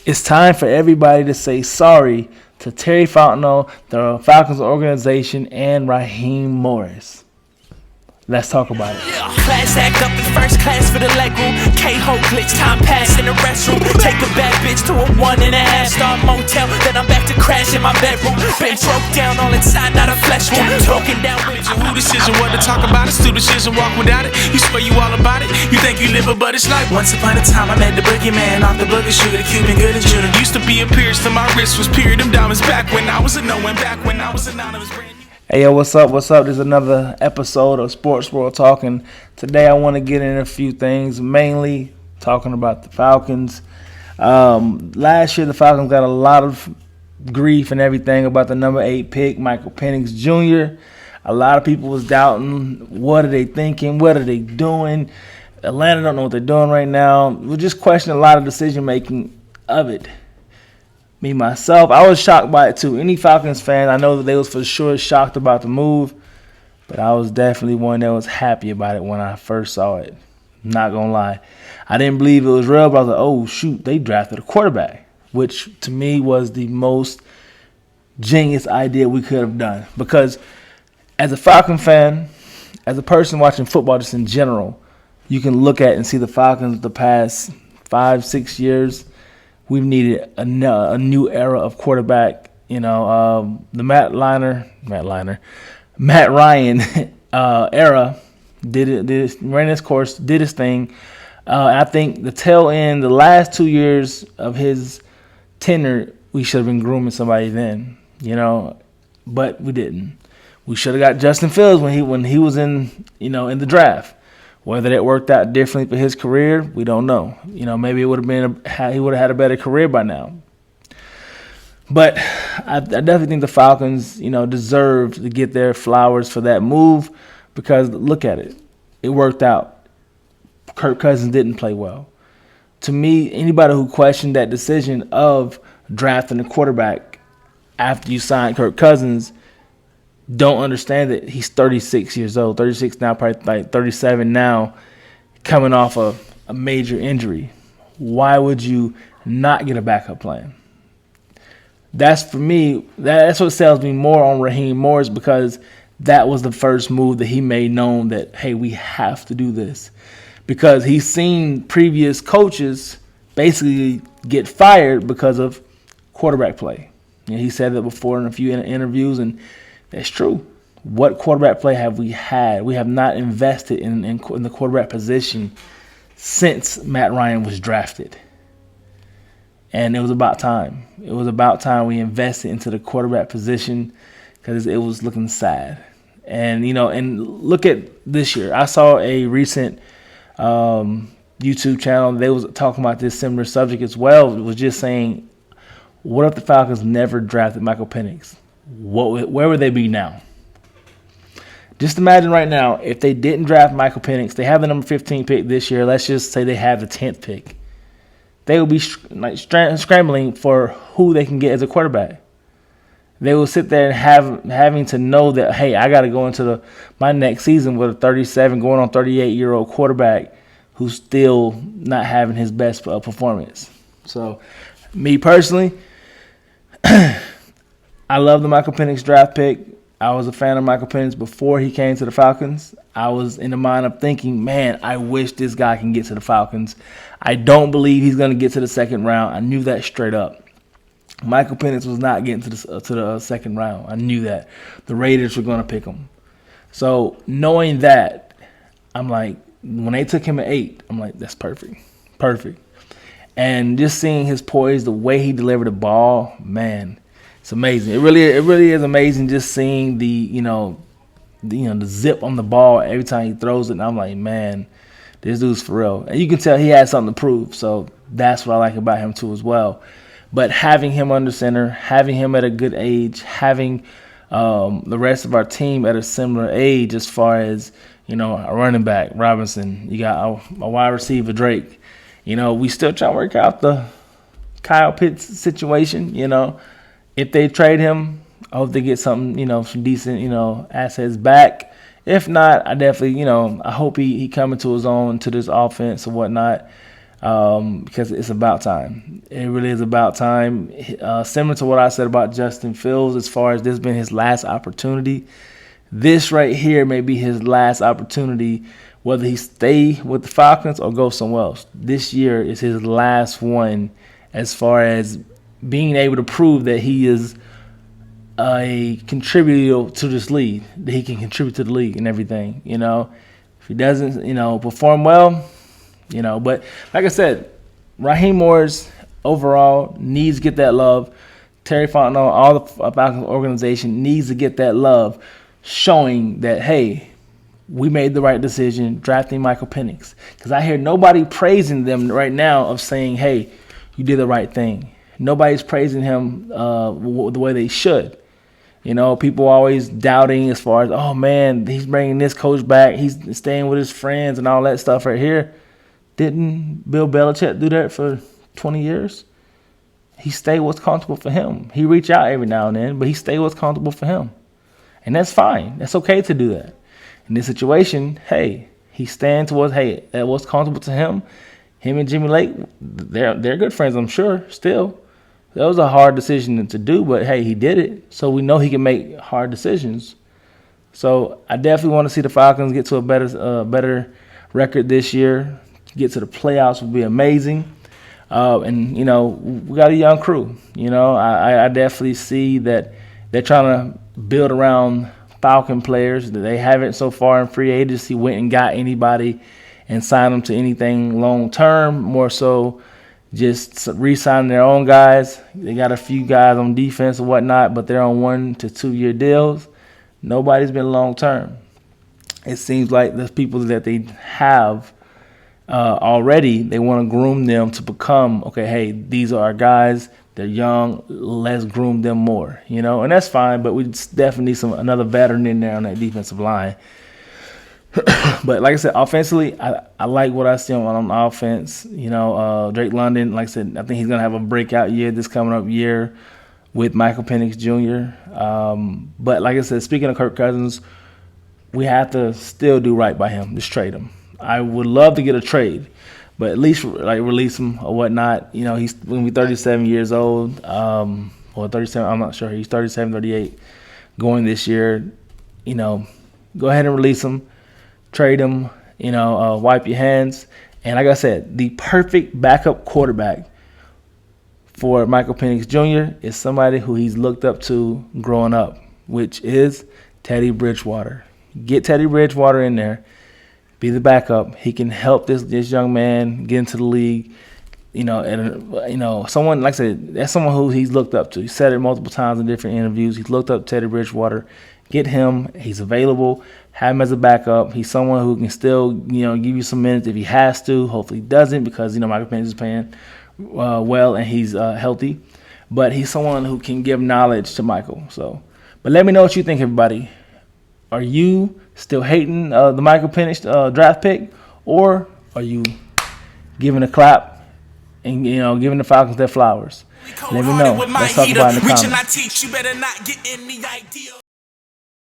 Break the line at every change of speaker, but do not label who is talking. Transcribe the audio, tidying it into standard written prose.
It's time for everybody to say sorry to Terry Fontenot, the Falcons organization, and Raheem Morris. Let's talk about it.
Class act up in first class for the legroom. K-ho glitch, time pass in the restroom. Take a bad bitch to a 1.5-star motel. Then I'm back to crash in my bedroom. Been broke down all inside, not a flesh wound. Talking down with you.
Who decision what to talk about it? Still decision walk without it. You swear you all about it. You think you live it, but it's like once upon a time I met the boogeyman off the booger sugar, the Cuban good and Judah. Used to be a pierce to my wrist, was period. Them diamonds back when I was a no one, back when I was anonymous. Brand new.
Hey, yo, what's up? What's up? There's another episode of Sports World Talking. Today I want to get in a few things, mainly talking about the Falcons. Last year the Falcons got a lot of grief and everything about the number 8 pick, Michael Penix Jr. A lot of people was doubting, what are they thinking? What are they doing? Atlanta don't know what they're doing right now. We're just questioning a lot of decision-making of it. Me, myself, I was shocked by it too. Any Falcons fan, I know that they was for sure shocked about the move, but I was definitely one that was happy about it when I first saw it. Not going to lie. I didn't believe it was real, but I was like, oh, shoot, they drafted a quarterback, which to me was the most genius idea we could have done. Because as a Falcon fan, as a person watching football just in general, you can look at and see the Falcons the past 5-6 years. We've needed a new era of quarterback. You know, the Matt Ryan era ran his course, did his thing. I think the tail end, the last 2 years of his tenure, we should have been grooming somebody then. You know, but we didn't. We should have got Justin Fields when he was in the draft. Whether that worked out differently for his career, we don't know. You know, maybe it would have been he would have had a better career by now. But I definitely think the Falcons, deserve to get their flowers for that move because look at it, it worked out. Kirk Cousins didn't play well. To me, anybody who questioned that decision of drafting a quarterback after you signed Kirk Cousins don't understand that he's 36 years old, 36 now, probably like 37 now, coming off of a major injury. Why would you not get a backup plan? That's for me, that's what sells me more on Raheem Morris because that was the first move that he made known that, hey, we have to do this. Because he's seen previous coaches basically get fired because of quarterback play. And he said that before in a few interviews, and that's true. What quarterback play have we had? We have not invested in the quarterback position since Matt Ryan was drafted. And it was about time. It was about time we invested into the quarterback position because it was looking sad. And, and look at this year. I saw a recent YouTube channel. They was talking about this similar subject as well. It was just saying, what if the Falcons never drafted Michael Penix? Where would they be now? Just imagine right now, if they didn't draft Michael Penix, they have the number 15 pick this year. Let's just say they have the 10th pick. They would be scrambling for who they can get as a quarterback. They will sit there and having to know that, hey, I got to go into my next season with a 37, going on 38-year-old quarterback who's still not having his best performance. So, me personally, I love the Michael Penix draft pick. I was a fan of Michael Penix before he came to the Falcons. I was in the mind of thinking, man, I wish this guy can get to the Falcons. I don't believe he's going to get to the second round. I knew that straight up. Michael Penix was not getting to the second round. I knew that. The Raiders were going to pick him. So knowing that, I'm like, when they took him at 8, I'm like, that's perfect. Perfect. And just seeing his poise, the way he delivered the ball, man, it's amazing. It really is amazing just seeing the zip on the ball every time he throws it. And I'm like, man, this dude's for real. And you can tell he has something to prove. So that's what I like about him too as well. But having him under center, having him at a good age, having the rest of our team at a similar age as far as, a running back, Robinson, you got a wide receiver, Drake. We still trying to work out the Kyle Pitts situation, If they trade him, I hope they get something, some decent, assets back. If not, I definitely, I hope he come into his own to this offense or whatnot. because it's about time. It really is about time. Similar to what I said about Justin Fields, as far as this being his last opportunity, this right here may be his last opportunity, whether he stay with the Falcons or go somewhere else. This year is his last one as far as being able to prove that he is a contributor to this league, that he can contribute to the league and everything. If he doesn't, perform well, but like I said, Raheem Morris overall needs to get that love. Terry Fontenot, all the Falcons organization needs to get that love, showing that, hey, we made the right decision drafting Michael Penix. Because I hear nobody praising them right now of saying, hey, you did the right thing. Nobody's praising him the way they should. People always doubting as far as, oh, man, he's bringing this coach back. He's staying with his friends and all that stuff right here. Didn't Bill Belichick do that for 20 years? He stayed what's comfortable for him. He reach out every now and then, but he stayed what's comfortable for him. And that's fine. That's okay to do that. In this situation, hey, he's staying towards, hey, that what's comfortable to him. Him and Jimmy Lake, they're good friends, I'm sure, still. That was a hard decision to do, but, hey, he did it. So we know he can make hard decisions. So I definitely want to see the Falcons get to a better record this year. Get to the playoffs would be amazing. And, we got a young crew. I definitely see that they're trying to build around Falcon players. They haven't so far in free agency went and got anybody and signed them to anything long term. More so just re-signing their own guys. They got a few guys on defense and whatnot, but they're on 1 to 2 year deals. Nobody's been long term. It seems like the people that they have already, they want to groom them to become, okay, hey, these are our guys. They're young. Let's groom them more, and that's fine. But we definitely need another veteran in there on that defensive line. But like I said, offensively, I like what I see on offense. Drake London, like I said, I think he's gonna have a breakout year this coming up year with Michael Penix Jr. But like I said, speaking of Kirk Cousins, we have to still do right by him. Just trade him. I would love to get a trade, but at least release him or whatnot. He's going to be 37 years old, or 37. I'm not sure. He's 37, 38 going this year. Go ahead and release him, trade him. Wipe your hands. And like I said, the perfect backup quarterback for Michael Penix Jr. is somebody who he's looked up to growing up, which is Teddy Bridgewater. Get Teddy Bridgewater in there. Be the backup. He can help this young man get into the league. Someone, like I said, that's someone who he's looked up to. He said it multiple times in different interviews. He's looked up to Teddy Bridgewater. Get him. He's available. Have him as a backup. He's someone who can still, give you some minutes if he has to. Hopefully he doesn't because, Michael Penix is playing well and he's healthy. But he's someone who can give knowledge to Michael. But let me know what you think, everybody. Are you still hating the Michael Penix draft pick, or are you giving a clap and giving the Falcons their flowers? Let me know. Let's talk about it in the comments.